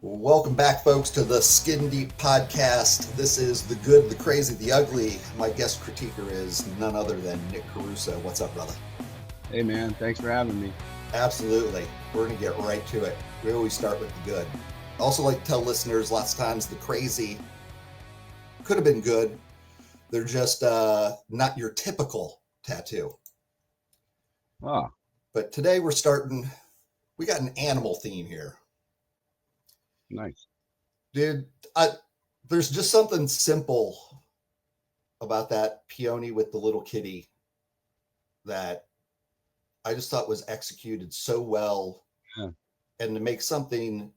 Welcome back, folks, to the Skin Deep podcast. This is the good, the crazy, the ugly. My guest critiquer is none other than Nick Caruso. What's up, brother? Hey, man. Thanks for having me. Absolutely. We're going to get right to it. We always start with the good. I also like to tell listeners lots of times the crazy could have been good. They're just not your typical tattoo. Ah, But today we're starting, we got an animal theme here. nice. Dude, there's just something simple about that peony with the little kitty that I just thought was executed so well. Yeah. And to make something,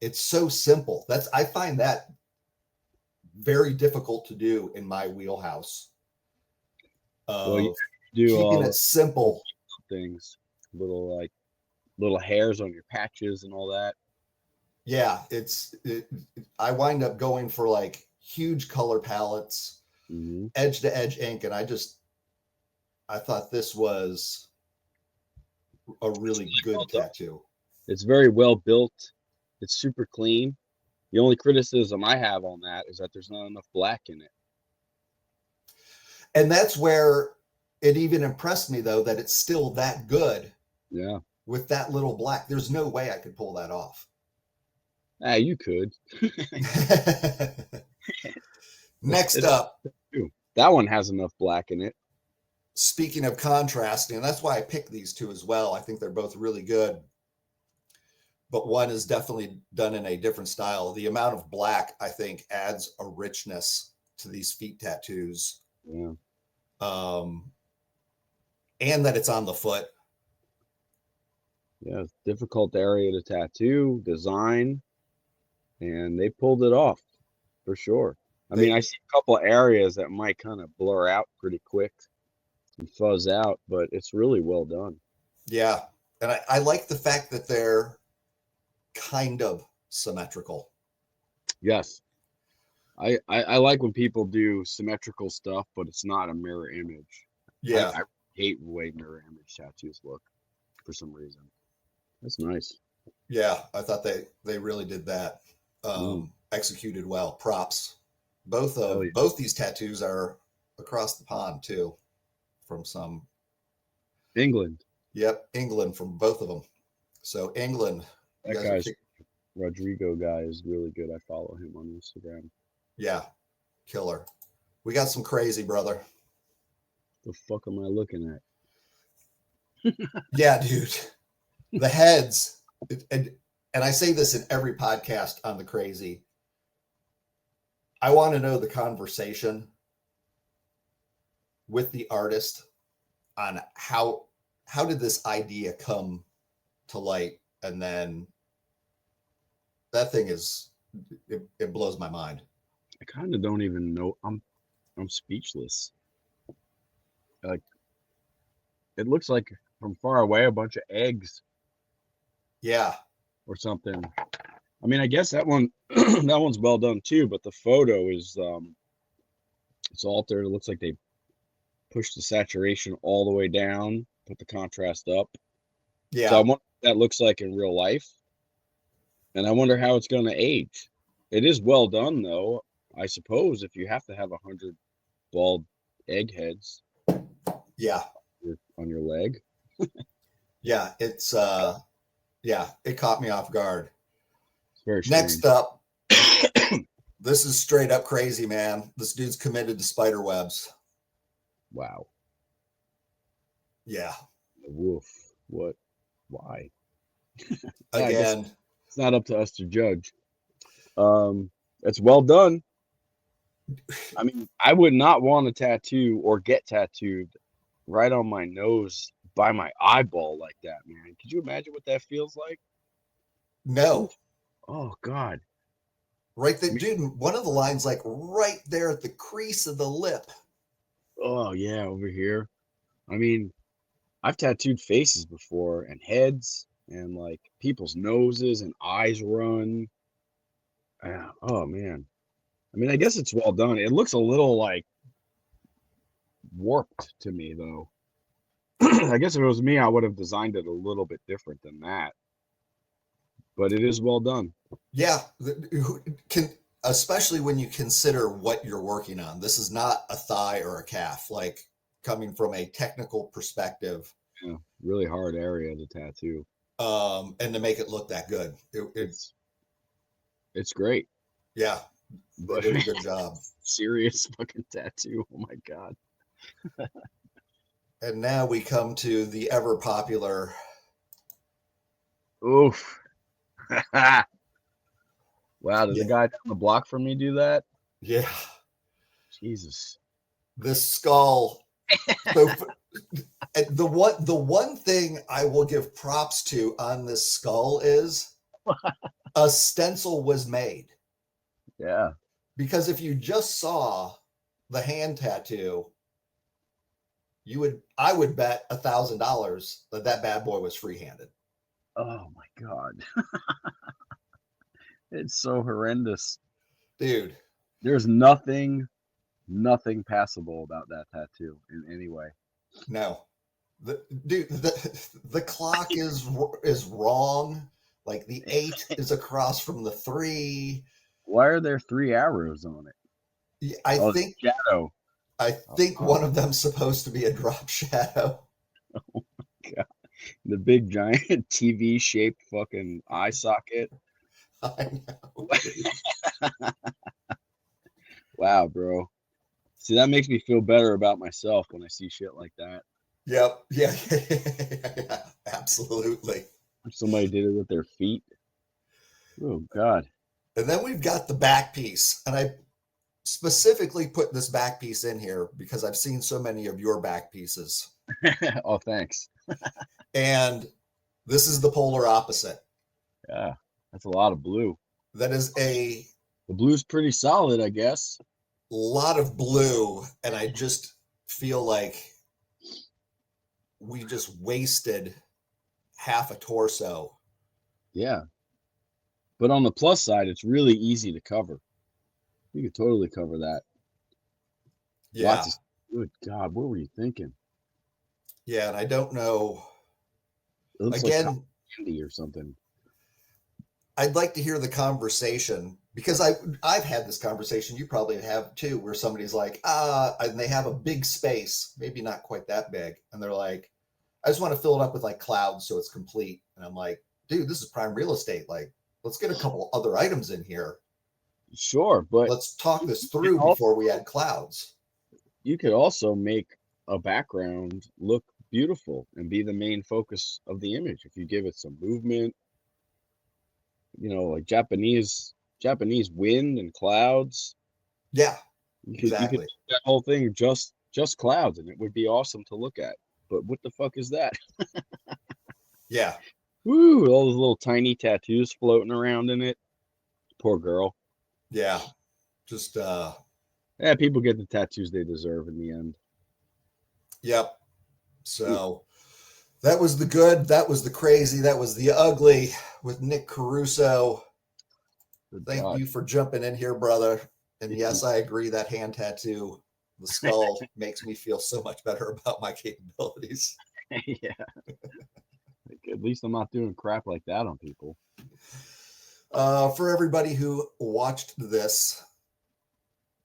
it's so simple. I find that very difficult to do in my wheelhouse Well, you of do keeping all it simple. things, little hairs on your patches and all that. Yeah, I wind up going for like huge color palettes, edge to edge ink, and I thought this was a really good tattoo. It's very well built. It's super clean. The only criticism I have on that is that there's not enough black in it. And that's where it even impressed me, though, that it's still that good. Yeah. With that little black. There's no way I could pull that off. You could. Next up. That one has enough black in it. Speaking of contrasting, and that's why I picked these two as well. I think they're both really good. But one is definitely done in a different style. The amount of black, I think, adds a richness to these feet tattoos. Yeah. And that it's on the foot. Yeah, it's a difficult area to tattoo, design, and they pulled it off for sure. I mean, I see a couple of areas that might kind of blur out pretty quick and fuzz out, but it's really well done. Yeah. And I like the fact that they're kind of symmetrical. Yes. I like when people do symmetrical stuff, but it's not a mirror image. Yeah. I hate the way mirror image tattoos look for some reason. That's nice. Yeah, I thought they really did that. Executed well. Props. Both these tattoos are across the pond too, from some England. Yep, England from both of them. So England. That guy's Rodrigo guy is really good. I follow him on Instagram. Yeah, killer. We got some crazy, brother. The fuck am I looking at? Yeah, dude. The heads, and I say this in every podcast on the crazy. I want to know the conversation with the artist on how did this idea come to light, and then that thing is it blows my mind. I kind of don't even know. I'm speechless. Like, it looks like from far away a bunch of eggs. Yeah. Or something. I mean, I guess that one that one's well done too, but the photo is it's altered. It looks like they pushed the saturation all the way down, put the contrast up. Yeah. So I wonder what that looks like in real life. And I wonder how it's going to age. It is well done, though. I suppose if you have to have 100 bald egg heads. Yeah. On your leg. Yeah, it's yeah, it caught me off guard. Very Next up, this is straight up crazy, man. This dude's committed to spider webs. Wow. Yeah. Woof. What? Why? Again, it's not up to us to judge. It's well done. I mean, I would not want a tattoo or get tattooed right on my nose by my eyeball like that, man. Could you imagine what that feels like? No. Oh God. Right there, dude. One of the lines, like right there at the crease of the lip. Oh yeah, over here. I mean, I've tattooed faces before and heads and like people's noses and eyes run. Oh man. I mean, I guess it's well done. It looks a little like warped to me though. I guess if it was me, I would have designed it a little bit different than that. but it is well done. Yeah, especially when you consider what you're working on. This is not a thigh or a calf. Like, coming from a technical perspective, Yeah, really hard area to tattoo. And to make it look that good, it's great. Yeah, they did a good job. Serious fucking tattoo. Oh my God. And now we come to the ever popular. Oof. Wow, did Yeah. the guy down the block from me do that? Yeah. Jesus. This skull. So the one thing I will give props to on this skull is a stencil was made. Yeah. Because if you just saw the hand tattoo, I would bet $1,000 that bad boy was freehanded. Oh my God. It's so horrendous. Dude. There's nothing passable about that tattoo in any way. No. The clock is wrong. Like, the 8 is across from the 3. Why are there 3 arrows on it? I think shadow. I think one of them's supposed to be a drop shadow. Oh my God. The big giant TV shaped fucking eye socket. I know. Wow, bro. See, that makes me feel better about myself when I see shit like that. Yep. Yeah. Absolutely. If somebody did it with their feet. Oh God. And then we've got the back piece. And I specifically put this back piece in here because I've seen so many of your back pieces. Oh, thanks. And this is the polar opposite. Yeah, that's a lot of blue. That is the blue's pretty solid, I guess. Lot of blue, and I just feel like we just wasted half a torso. Yeah. But on the plus side, it's really easy to cover. You could totally cover that. Yeah. Good God, what were you thinking? Yeah, and I don't know. It looks again, like candy or something. I'd like to hear the conversation, because I've had this conversation, you probably have too, where somebody's like, and they have a big space, maybe not quite that big, and they're like, I just want to fill it up with like clouds so it's complete. And I'm like, dude, this is prime real estate. Like, let's get a couple other items in here. Sure, but let's talk this through before we add clouds. You could also make a background look beautiful and be the main focus of the image if you give it some movement. You know, like Japanese wind and clouds. Yeah, exactly. You could do that whole thing just clouds, and it would be awesome to look at. But what the fuck is that? Yeah. Woo! All those little tiny tattoos floating around in it. Poor girl. Yeah. Just yeah, people get the tattoos they deserve in the end. Yep. So that was the good, that was the crazy, that was the ugly with Nick Caruso. Thank you for jumping in here, brother. And yes, I agree, that hand tattoo, the skull, makes me feel so much better about my capabilities. Yeah. At least I'm not doing crap like that on people. For everybody who watched this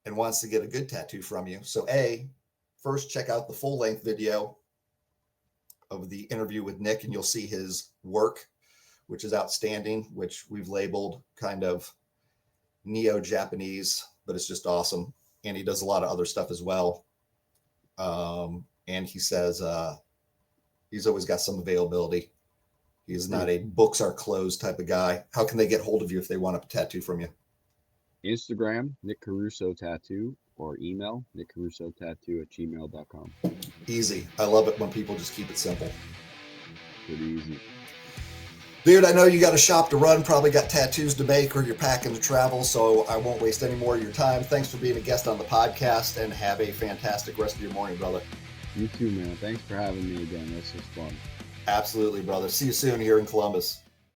and wants to get a good tattoo from you. So first check out the full-length video of the interview with Nick, and you'll see his work, which is outstanding, which we've labeled kind of neo-Japanese, but it's just awesome. And he does a lot of other stuff as well. And he says he's always got some availability. He's not a books are closed type of guy. How can they get hold of you if they want a tattoo from you? Instagram, Nick Caruso Tattoo, or email, nickcarusotattoo@gmail.com. Easy. I love it when people just keep it simple. Pretty easy. Dude, I know you got a shop to run, probably got tattoos to make, or you're packing to travel, so I won't waste any more of your time. Thanks for being a guest on the podcast, and have a fantastic rest of your morning, brother. You too, man. Thanks for having me again. This was fun. Absolutely, brother. See you soon here in Columbus.